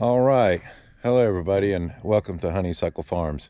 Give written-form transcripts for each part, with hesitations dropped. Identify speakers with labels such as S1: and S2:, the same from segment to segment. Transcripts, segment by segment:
S1: All right. Hello, everybody, and welcome to Honeysuckle Farms.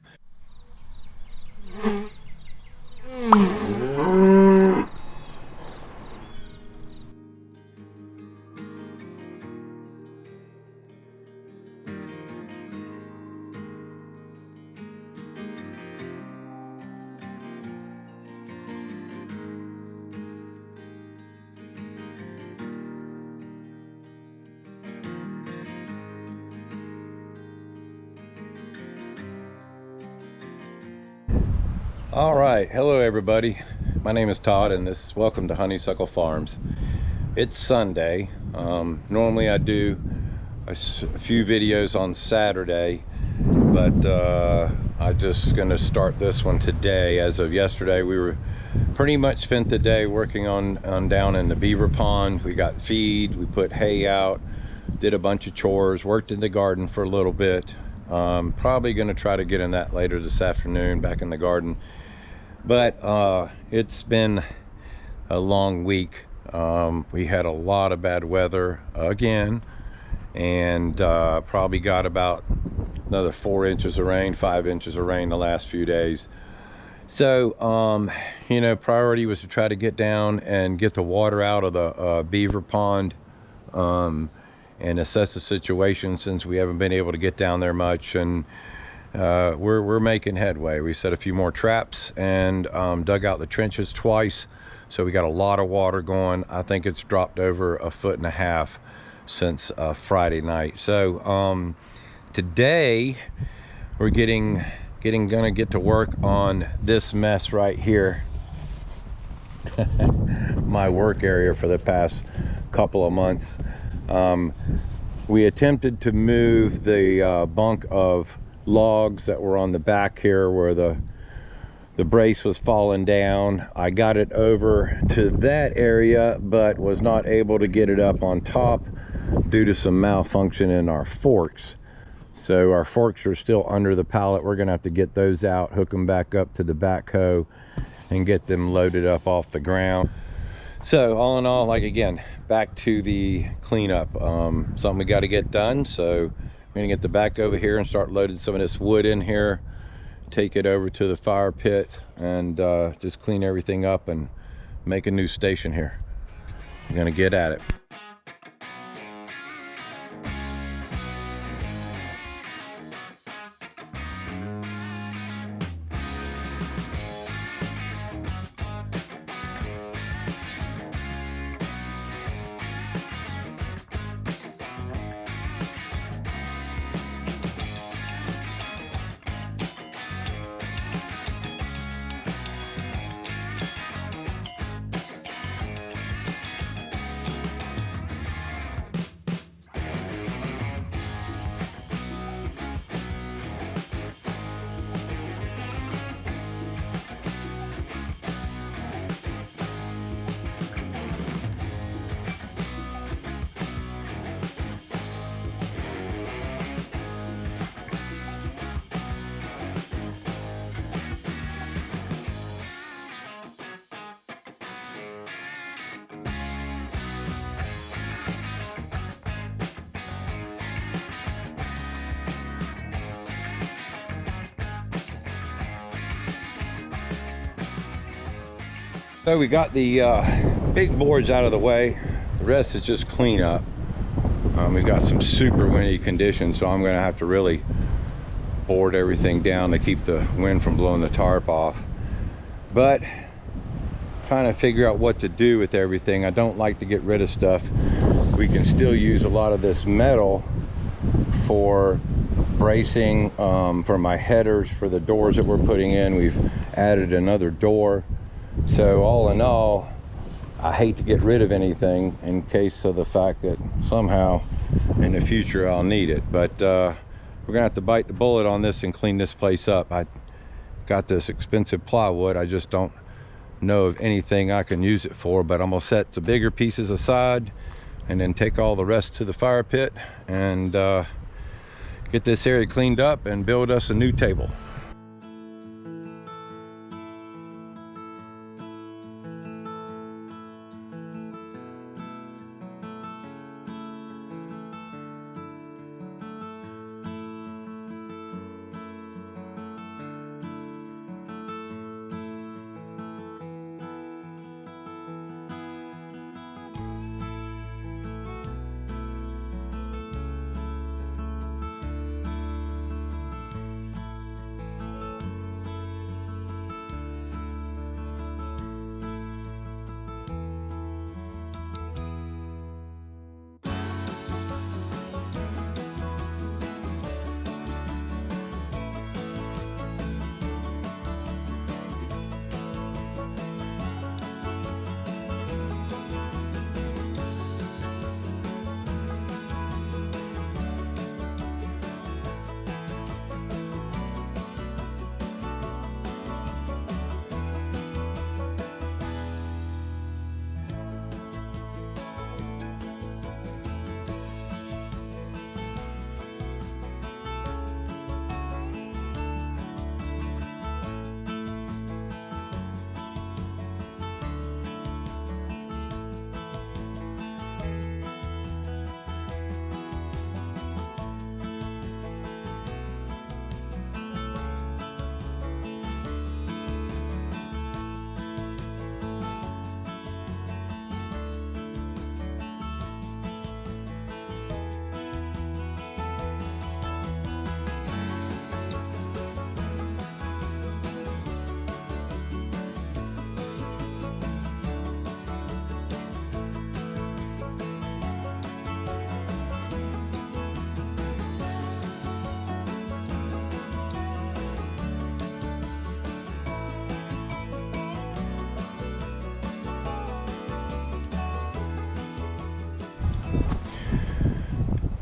S1: All right. Hello, everybody. My name is Todd, and welcome to Honeysuckle Farms. It's Sunday. Normally I do a few videos on Saturday, but I'm just going to start this one today. As of yesterday, we were pretty much spent the day working on down in the beaver pond. We got feed, we put hay out, did a bunch of chores, worked in the garden for a little bit. Probably going to try to get in that later this afternoon, back in the garden. But it's been a long week. We had a lot of bad weather again, and probably got about another 4 inches of rain, 5 inches of rain the last few days. So you know, priority was to try to get down and get the water out of the beaver pond, and assess the situation, since we haven't been able to get down there much. And we're making headway. We set a few more traps and dug out the trenches twice, so we got a lot of water going. I think it's dropped over 1.5 feet since Friday night. So today we're gonna get to work on this mess right here. My work area for the past couple of months. We attempted to move the bunk of logs that were on the back here where the brace was falling down. I got it over to that area, but was not able to get it up on top due to some malfunction in our forks. So our forks are still under the pallet. We're gonna have to get those out, hook them back up to the backhoe, and get them loaded up off the ground. So all in all, like, again, back to the cleanup. Something we got to get done. So I'm gonna get the back over here and start loading some of this wood in here, take it over to the fire pit, and just clean everything up and make a new station here. I'm gonna get at it. So we got the big boards out of the way. The rest is just cleanup. We've got some super windy conditions, so I'm gonna have to really board everything down to keep the wind from blowing the tarp off. But trying to figure out what to do with everything. I don't like to get rid of stuff. We can still use a lot of this metal for bracing, for my headers for the doors that we're putting in. We've added another door. So all in all, I hate to get rid of anything in case of the fact that somehow in the future I'll need it. But we're gonna have to bite the bullet on this and clean this place up. I got this expensive plywood. I just don't know of anything I can use it for, but I'm gonna set the bigger pieces aside and then take all the rest to the fire pit and get this area cleaned up and build us a new table.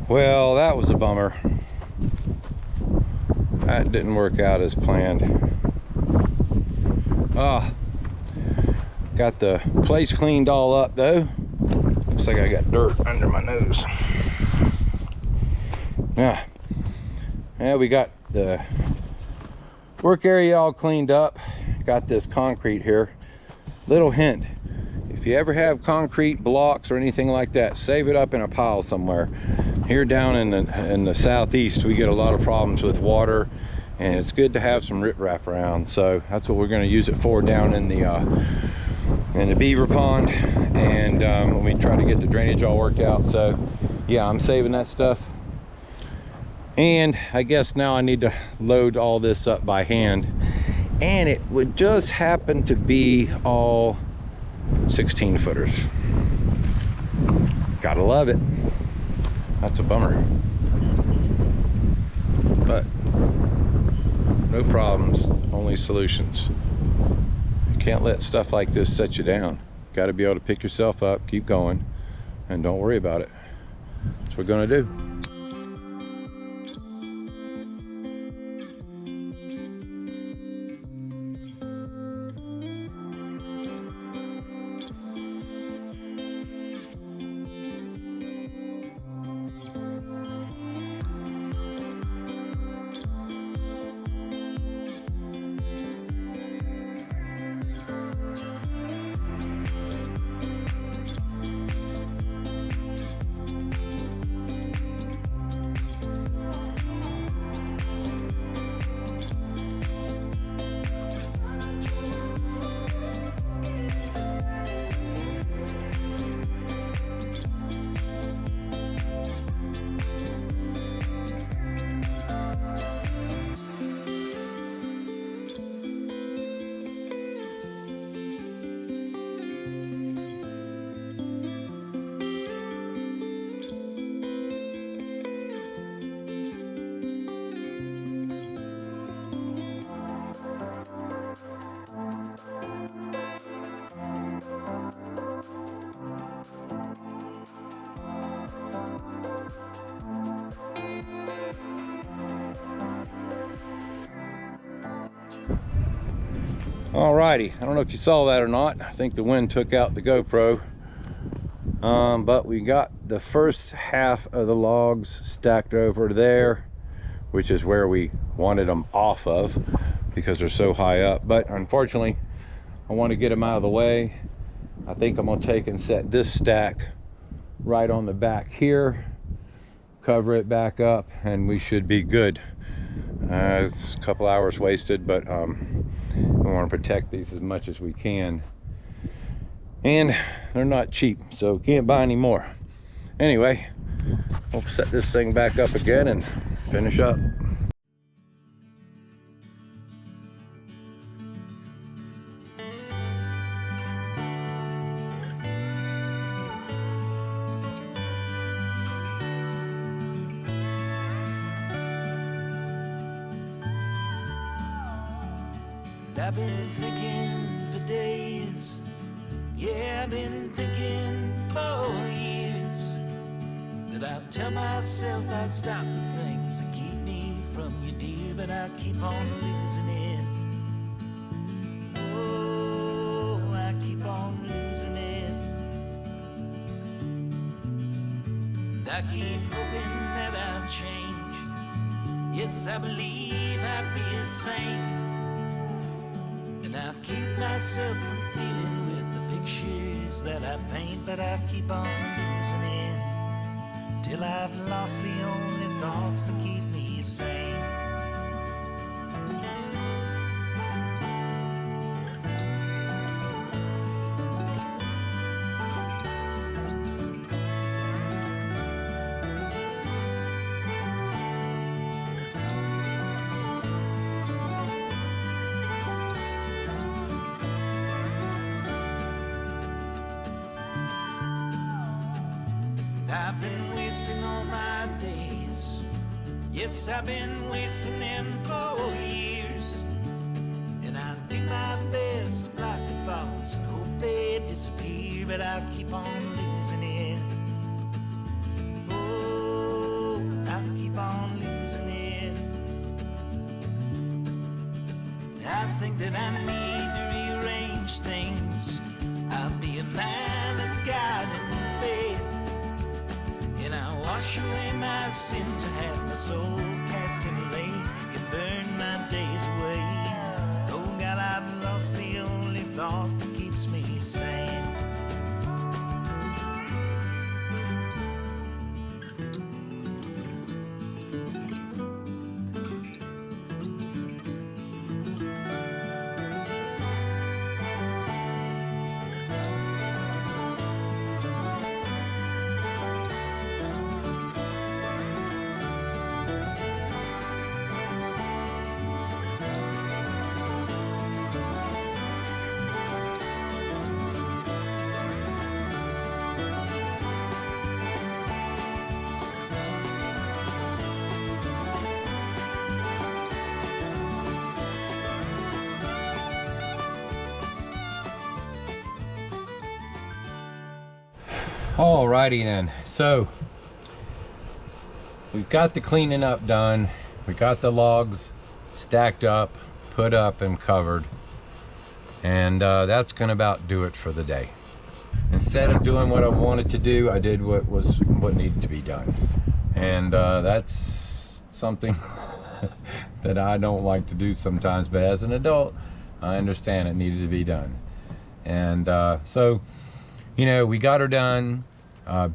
S1: Well, that was a bummer. That didn't work out as planned. Got the place cleaned all up though. Looks like I got dirt under my nose. Yeah, we got the work area all cleaned up. Got this concrete here. Little hint, if you ever have concrete blocks or anything like that, save it up in a pile somewhere. Here down in the southeast, we get a lot of problems with water, and it's good to have some riprap around. So that's what we're going to use it for down in the beaver pond, and when we try to get the drainage all worked out. So yeah, I'm saving that stuff. And I guess now I need to load all this up by hand, and it would just happen to be all 16 footers. Gotta love it. That's a bummer, but no problems, only solutions. You can't let stuff like this set you down. Got to be able to pick yourself up, keep going, and don't worry about it. That's what we're gonna do. Alrighty, I don't know if you saw that or not. I think the wind took out the GoPro. But we got the first half of the logs stacked over there, which is where we wanted them off of because they're so high up. But unfortunately, I want to get them out of the way. I think I'm gonna take and set this stack right on the back here, cover it back up, and we should be good. It's a couple hours wasted, but we want to protect these as much as we can, and they're not cheap, so can't buy any more. Anyway, we'll set this thing back up again and finish up.
S2: I've been thinking for days, yeah, I've been thinking for years, that I tell myself I'd stop the things that keep me from you, dear, but I keep on losing it. Oh, I keep on losing it. And I keep hoping that I'll change. Yes, I believe I'd be a saint. And I keep myself from feeling with the pictures that I paint, but I keep on losing it till I've lost the only thoughts that keep me sane. I've been wasting all my days. Yes, I've been wasting them for years. And I do my best to block the thoughts and hope they disappear, but I keep on losing it. Oh, that I need to rearrange things. I'll be a man of God and faith, and I'll wash away my sins and have my soul cast in a lake and burn my days away. Oh God, I've lost the only thought that keeps me sane.
S1: Alrighty then, so we've got the cleaning up done. We got the logs stacked up, put up and covered, and that's gonna about do it for the day. Instead of doing what I wanted to do, I did what needed to be done, and that's something that I don't like to do sometimes, but as an adult I understand it needed to be done. And so, you know, we got her done.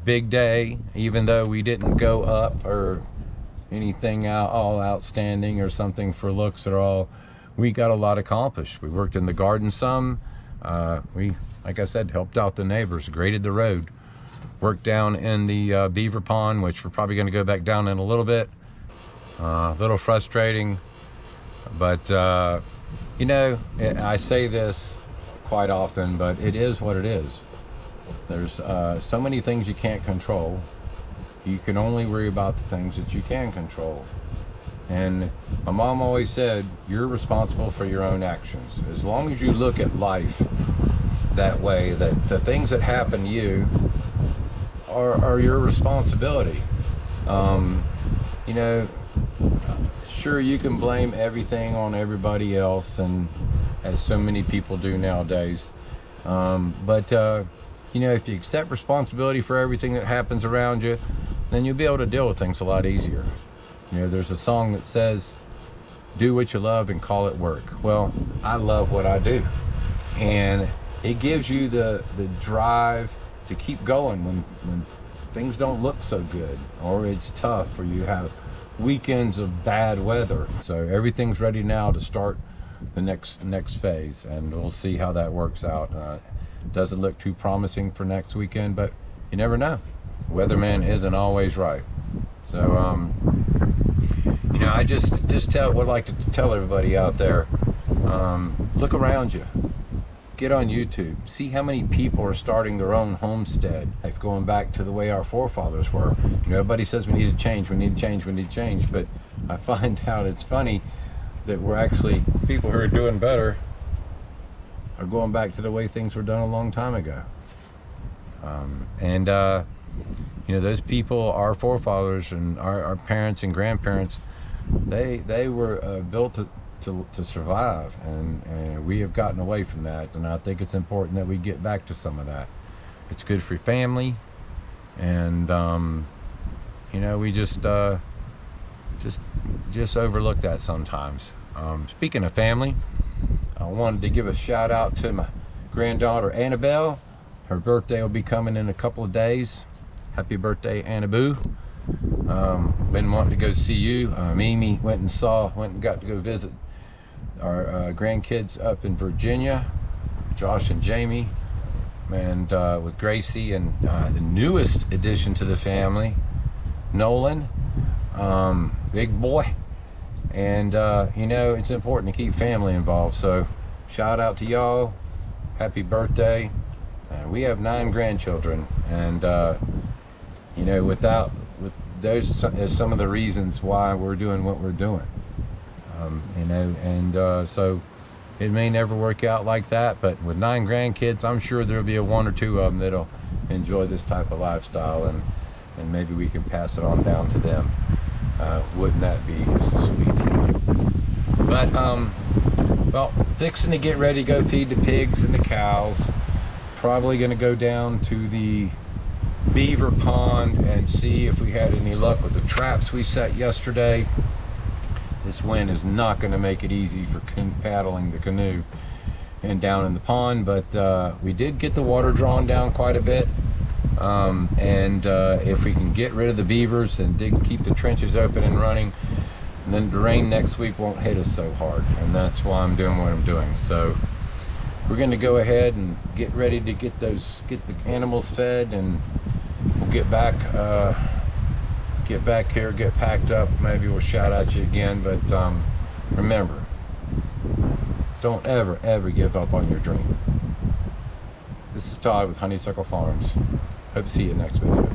S1: Big day, even though we didn't go up or anything all outstanding or something for looks at all. We got a lot accomplished. We worked in the garden some. We, like I said, helped out the neighbors, graded the road, worked down in the beaver pond, which we're probably going to go back down in a little bit. A little frustrating, but you know, I say this quite often, but it is what it is. There's so many things you can't control. You can only worry about the things that you can control. And my mom always said, you're responsible for your own actions. As long as you look at life that way, that the things that happen to you are your responsibility. You know, sure, you can blame everything on everybody else, and as so many people do nowadays. But you know, if you accept responsibility for everything that happens around you, then you'll be able to deal with things a lot easier. You know, there's a song that says, do what you love and call it work. Well, I love what I do. And it gives you the drive to keep going when things don't look so good, or it's tough, or you have weekends of bad weather. So everything's ready now to start the next phase, and we'll see how that works out. Doesn't look too promising for next weekend, but you never know. Weatherman isn't always right. So you know, I just would like to tell everybody out there, look around you, get on YouTube, see how many people are starting their own homestead, like going back to the way our forefathers were. You know, everybody says we need to change, we need to change, we need to change, but I find out it's funny that we're actually, people who are doing better are going back to the way things were done a long time ago. You know, those people, our forefathers and our parents and grandparents, they were built to survive, and we have gotten away from that, and I think it's important that we get back to some of that. It's good for your family, and you know, we just overlook that sometimes. Speaking of family, I wanted to give a shout out to my granddaughter Annabelle. Her birthday will be coming in a couple of days. Happy birthday, Annaboo. Been wanting to go see you. Mimi went and got to go visit our grandkids up in Virginia, Josh and Jamie, and with Gracie, and the newest addition to the family, Nolan, big boy. And you know, it's important to keep family involved, so shout out to y'all. Happy birthday. We have 9 grandchildren, and you know, with those is some of the reasons why we're doing what we're doing. You know, and so it may never work out like that, but with 9 grandkids, I'm sure there'll be 1 or 2 of them that'll enjoy this type of lifestyle, and maybe we can pass it on down to them. Wouldn't that be sweet? But Well, fixing to get ready to go feed the pigs and the cows. Probably going to go down to the beaver pond and see if we had any luck with the traps we set yesterday. This wind is not going to make it easy for paddling the canoe and down in the pond, but we did get the water drawn down quite a bit. If we can get rid of the beavers and keep the trenches open and running, then the rain next week won't hit us so hard, and that's why I'm doing what I'm doing. So we're going to go ahead and get ready to get the animals fed, and we'll get back here, get packed up. Maybe we'll shout at you again, but remember, don't ever give up on your dream. This is Todd with Honeysuckle Farms. Hope to see you next video.